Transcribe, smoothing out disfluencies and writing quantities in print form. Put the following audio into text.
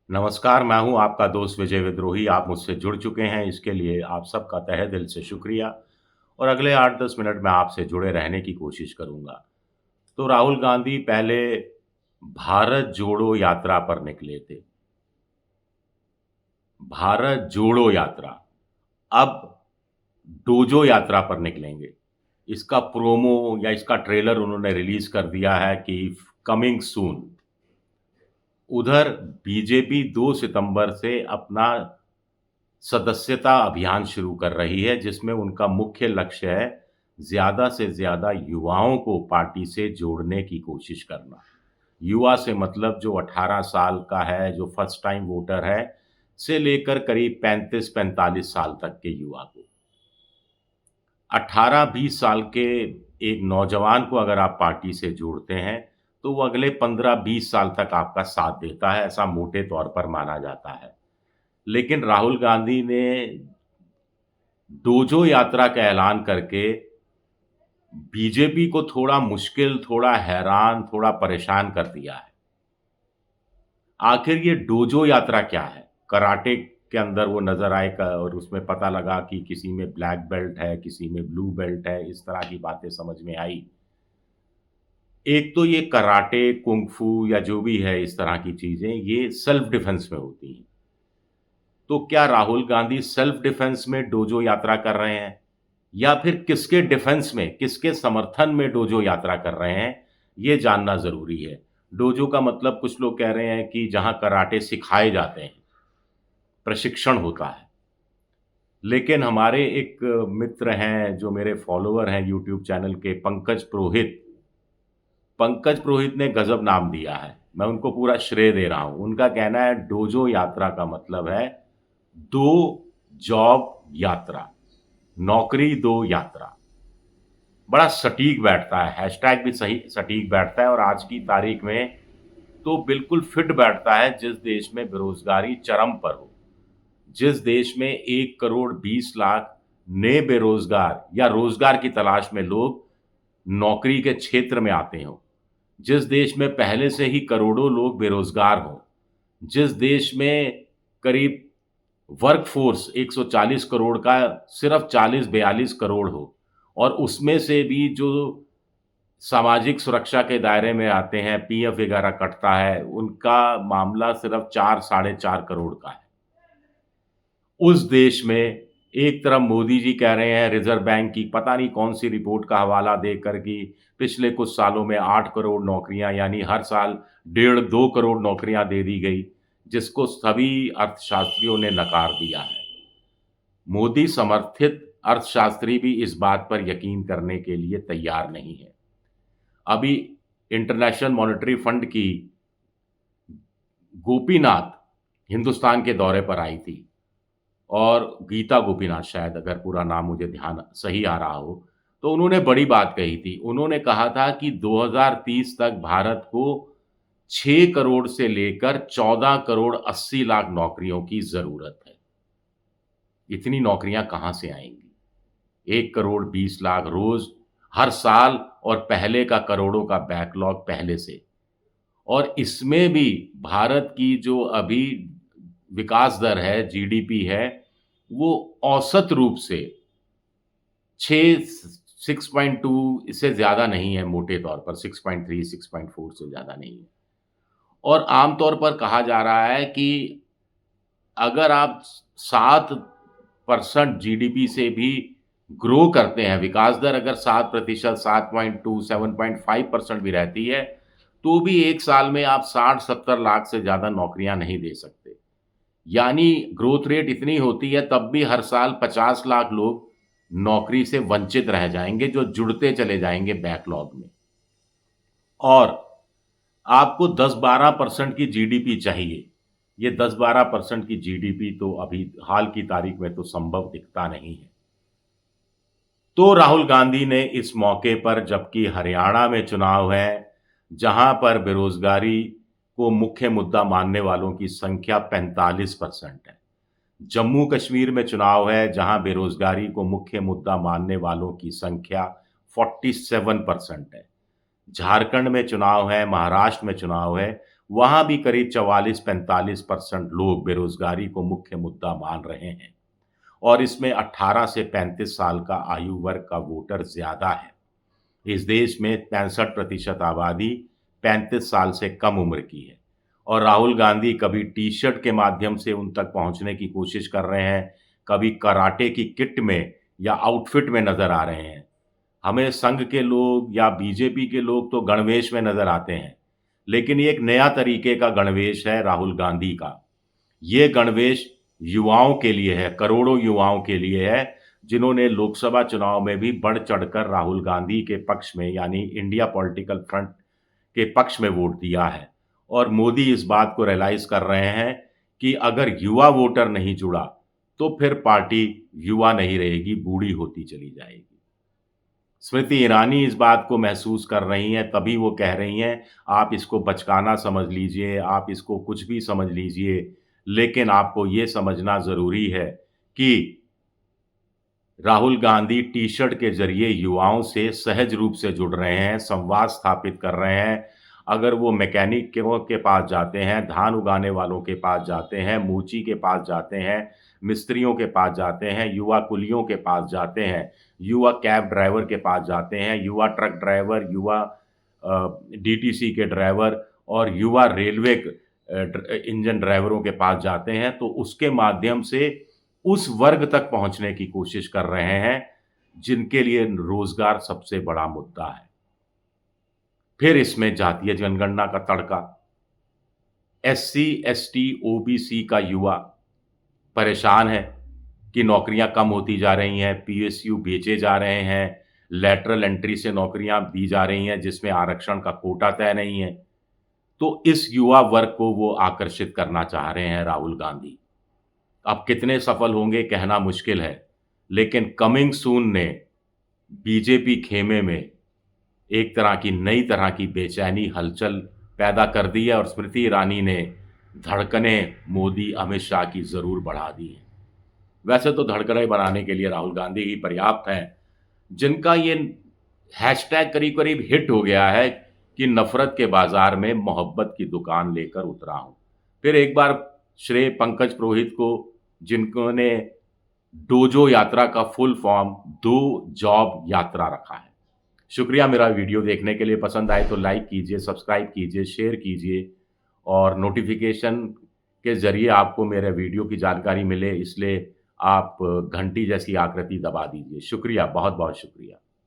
नमस्कार, मैं हूँ आपका दोस्त विजय विद्रोही। आप मुझसे जुड़ चुके हैं, इसके लिए आप सबका तहे दिल से शुक्रिया और अगले 8-10 मिनट में आपसे जुड़े रहने की कोशिश करूँगा। तो राहुल गांधी पहले भारत जोड़ो यात्रा पर निकले थे। भारत जोड़ो यात्रा, अब डोजो यात्रा पर निकलेंगे। इसका प्रोमो या इसका ट्रेलर उन्होंने रिलीज़ कर दिया है कि कमिंग सून। उधर बीजेपी 2 सितंबर से अपना सदस्यता अभियान शुरू कर रही है, जिसमें उनका मुख्य लक्ष्य है, ज़्यादा से ज़्यादा युवाओं को पार्टी से जोड़ने की कोशिश करना। युवा से मतलब जो 18 साल का है, जो फर्स्ट टाइम वोटर है, से लेकर करीब 35-45 साल तक के युवा को। 18-20 साल के एक नौजवान को अगर आप पार्टी से जोड़ते हैं, तो वो अगले 15-20 साल तक आपका साथ देता है, ऐसा मोटे तौर पर माना जाता है। लेकिन राहुल गांधी ने डोजो यात्रा का ऐलान करके बीजेपी को थोड़ा मुश्किल, थोड़ा हैरान, थोड़ा परेशान कर दिया है। आखिर ये डोजो यात्रा क्या है? कराटे के अंदर वो नज़र आए क और उसमें पता लगा कि किसी में ब्लैक बेल्ट है, किसी में ब्लू बेल्ट है, इस तरह की बातें समझ में आई। एक तो ये कराटे, कुंग फू या जो भी है इस तरह की चीज़ें, ये सेल्फ डिफेंस में होती हैं। तो क्या राहुल गांधी सेल्फ डिफेंस में डोजो यात्रा कर रहे हैं? या फिर किसके डिफेंस में, किसके समर्थन में डोजो यात्रा कर रहे हैं, ये जानना ज़रूरी है। डोजो का मतलब कुछ लोग कह रहे हैं कि जहाँ कराटे सिखाए जाते हैं, प्रशिक्षण होता है। लेकिन हमारे एक मित्र हैं, जो मेरे फॉलोवर हैं यूट्यूब चैनल के, पंकज पुरोहित ने गज़ब नाम दिया है। मैं उनको पूरा श्रेय दे रहा हूँ। उनका कहना है डोजो यात्रा का मतलब है 2 जॉब यात्रा, नौकरी 2 यात्रा। बड़ा सटीक बैठता है, हैशटैग भी सही सटीक बैठता है और आज की तारीख में तो बिल्कुल फिट बैठता है जिस देश में बेरोज़गारी चरम पर हो। जिस देश में 1 करोड़ 20 लाख नए बेरोज़गार या रोज़गार की तलाश में लोग नौकरी के क्षेत्र में आते हों। जिस देश में पहले से ही करोड़ों लोग बेरोज़गार हों। जिस देश में करीब वर्कफ़ोर्स 140 करोड़ का सिर्फ़ 40-42 करोड़ हो और उसमें से भी जो सामाजिक सुरक्षा के दायरे में आते हैं, पीएफ वगैरह कटता है, उनका मामला सिर्फ़ 4 साढ़े 4 करोड़ का है। उस देश में एक तरफ मोदी जी कह रहे हैं रिज़र्व बैंक की पता नहीं कौन-सी रिपोर्ट का हवाला देकर कि पिछले कुछ सालों में 8 करोड़ नौकरियाँ यानी हर साल डेढ़ 2 करोड़ नौकरियाँ दे दी गई, जिसको सभी अर्थशास्त्रियों ने नकार दिया है। मोदी समर्थित अर्थशास्त्री भी इस बात पर यकीन करने के लिए तैयार नहीं है। अभी इंटरनेशनल मॉनेटरी फंड की गोपीनाथ हिंदुस्तान के दौरे पर आई थी और गीता गोपीनाथ शायद अगर पूरा नाम मुझे ध्यान सही आ रहा हो, तो उन्होंने बड़ी बात कही थी। उन्होंने कहा था कि 2030 तक भारत को 6 करोड़ से लेकर 14 करोड़ 80 लाख नौकरियों की ज़रूरत है। इतनी नौकरियाँ कहाँ से आएँगी? 1 करोड़ 20 लाख रोज़, हर साल और पहले का करोड़ों का बैकलॉग पहले से। और इसमें भी भारत की जो अभी विकास दर है, जीडीपी है, वो औसत रूप से 6 6.2 इससे ज़्यादा नहीं है मोटे तौर पर 6.3 6.4 से ज़्यादा नहीं है। और आम तौर पर कहा जा रहा है कि अगर आप 7% जीडीपी से भी ग्रो करते हैं, विकास दर अगर 7% 7.2 7.5% भी रहती है, तो भी 1 साल में आप 60-70 लाख से ज़्यादा नौकरियाँ नहीं दे सकते। यानी ग्रोथ रेट इतनी होती है तब भी हर साल 50 लाख लोग नौकरी से वंचित रह जाएँगे, जो जुड़ते चले जाएँगे बैकलॉग में। और आपको 10-12% की जीडीपी चाहिए। ये 10-12% की जीडीपी तो अभी हाल की तारीख में तो संभव दिखता नहीं है। तो राहुल गांधी ने इस मौके पर जबकि हरियाणा में चुनाव है, जहां पर बेरोज़गारी को मुख्य मुद्दा मानने वालों की संख्या 45% है। जम्मू कश्मीर में चुनाव है, जहां बेरोज़गारी को मुख्य मुद्दा मानने वालों की संख्या 47% है। झारखंड में चुनाव है, महाराष्ट्र में चुनाव है, वहाँ भी करीब 44-45% लोग बेरोज़गारी को मुख्य मुद्दा मान रहे हैं और इसमें 18 से 35 साल का आयु वर्ग का वोटर ज़्यादा है। इस देश में 65% आबादी 35 साल से कम उम्र की है और राहुल गांधी कभी टी-शर्ट के माध्यम से उन तक पहुँचने की कोशिश कर रहे हैं, कभी कराटे की किट में या आउटफिट में नज़र आ रहे हैं। हमें संघ के लोग या बीजेपी के लोग तो गणवेश में नज़र आते हैं, लेकिन ये एक नया तरीके का गणवेश है राहुल गांधी का। ये गणवेश युवाओं के लिए है, करोड़ों युवाओं के लिए है, जिन्होंने लोकसभा चुनाव में भी बढ़-चढ़कर राहुल गांधी के पक्ष में यानी इंडिया पॉलिटिकल फ्रंट के पक्ष में वोट दिया है और मोदी इस बात को रियलाइज़ कर रहे हैं कि अगर युवा वोटर नहीं जुड़ा, तो फिर पार्टी युवा नहीं रहेगी, बूढ़ी होती चली जाएगी। स्मृति ईरानी इस बात को महसूस कर रही हैं, तभी वो कह रही हैं, आप इसको बचकाना समझ लीजिए, आप इसको कुछ भी समझ लीजिए, लेकिन आपको ये समझना ज़रूरी है कि राहुल गांधी टी-शर्ट के ज़रिए युवाओं से सहज रूप से जुड़ रहे हैं, संवाद स्थापित कर रहे हैं। अगर वो मैकेनिकों के पास जाते हैं, धान उगाने वालों के पास जाते हैं, मूची के पास जाते हैं, मिस्त्रियों के पास जाते हैं, युवा कुलियों के पास जाते हैं, युवा कैब ड्राइवर के पास जाते हैं, युवा ट्रक ड्राइवर, युवा डीटीसी के ड्राइवर और युवा रेलवे इंजन ड्राइवरों के पास जाते हैं, तो उसके माध्यम से उस वर्ग तक पहुंचने की कोशिश कर रहे हैं, जिनके लिए रोजगार सबसे बड़ा मुद्दा है। फिर इसमें जातीय जनगणना का तड़का, एससी, एसटी, ओबीसी का युवा परेशान है कि नौकरियां कम होती जा रही हैं, पीएसयू बेचे जा रहे हैं, लैटरल एंट्री से नौकरियां दी जा रही हैं, जिसमें आरक्षण का कोटा तय नहीं है। तो इस युवा वर्ग को वो आकर्षित करना चाह रहे हैं राहुल गांधी। अब कितने सफल होंगे कहना मुश्किल है, लेकिन कमिंग सून ने बीजेपी खेमे में एक तरह की नई तरह की बेचैनी हलचल पैदा कर दी है और स्मृति ईरानी ने धड़कनें मोदी, अमित शाह की ज़रूर बढ़ा दी हैं। वैसे तो धड़कनें बनाने के लिए राहुल गांधी ही पर्याप्त हैं, जिनका ये हैशटैग करीब-करीब हिट हो गया है कि नफ़रत के बाज़ार में मोहब्बत की दुकान लेकर उतरा हूँ। फिर एक बार श्रेय पंकज पुरोहित को, जिन्होंने डोजो यात्रा का फुल फॉर्म दो जॉब यात्रा रखा है। शुक्रिया मेरा वीडियो देखने के लिए। पसंद आए तो लाइक कीजिए, सब्सक्राइब कीजिए, शेयर कीजिए और नोटिफिकेशन के ज़रिए आपको मेरे वीडियो की जानकारी मिले, इसलिए आप घंटी जैसी आकृति दबा दीजिए। शुक्रिया, बहुत-बहुत शुक्रिया।